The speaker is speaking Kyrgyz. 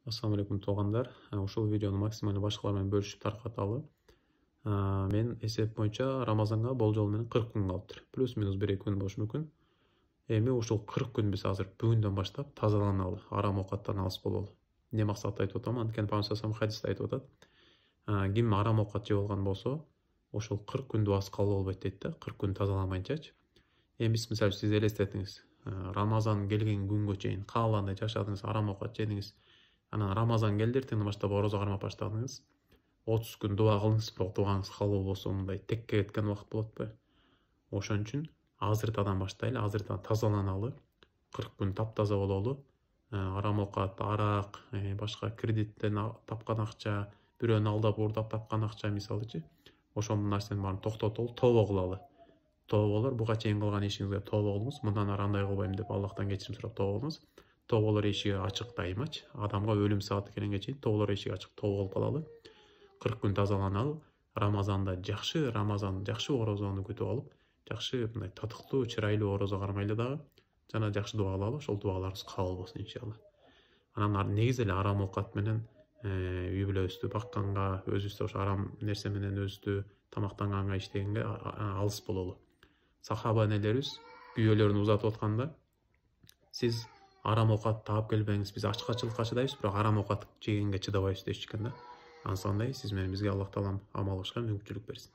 Assalamu алейкум туугандар. Ушул видеону максимально башкалар менен бөлүшүп таркаталы. Мен эсеп боюнча Рамазанга болжол менен 40 күн калыптыр. Плюс-минус 1-2 күн болушу мүмкүн. Эми ушул 40 күн биз азыр бүгүндөн баштап тазаланалы, арам оокаттан алыс бололу. Эмне максатта айтып атам? Анткени Пайгамбар хадисте айтып атат. Ким арам оокат жеп алган болсо, ошол 40 күн дуасы кабыл болбойт дейт да, 40 күн тазаламайынчачы. Эми биз мисалы сиз элестетиңиз. Рамазан келген күнгө чейин каалгандай жашадыңыз, арам оокат жедиңиз. Анан Рамазан келди, эртеңден баштап орозо кармап баштадыңыз. 30 күн дуа кылыңыз, бирок дуаңыз кабыл болсо мындай текке кеткен убакыт болот отпойбу? Ошон үчүн азыртадан баштайлы, азыртадан тазаланалы, 40 күн таптаза бололу. Арам оокат, арак, башка кредиттен тапкан акча, бирөөнү алдап уурдап тапкан акча мисалычы. Ошол нерсенин баарын токтотолу, тообо кылалы. Тооболор буга чейин кылган ишиңизге тообо кылыңыз. Мындан ары андай кылбайм деп Аллахтан кечирим сурап тообо кылыңыз. Тооболор эшиги ачык дайымачы. Адамга өлүм сааты келгенге чейин тооболор эшиги ачык, тообо кылып калалы. 40 күн тазаланалы. Рамазанда жакшы орозону күтүп алып, жакшы мындай татыктуу, чырайлуу орозо кармайлы дагы. Жана жакшы дуа кылалы, ошол дуаларыбыз кабыл болсун иншалла. Анан негизи эле арам оокат менен үй бүлөбүздү бакканга, өзүбүздү ошо арам нерсе менен өзүбүздү тамактанганга, иштегенге алыс бололу. Сахаба энелерибиз күйөөлөрүн узатып атканда, сиз арам оокат таап келбеңиз, биз ачкачылыкка чыдайбыз, бирок арам оокат жегенге чыдабайбыз дешчү экен да. Ансандай сиз менен бизге Аллах таалам амал кылышка мүмкүнчүлүк берсин.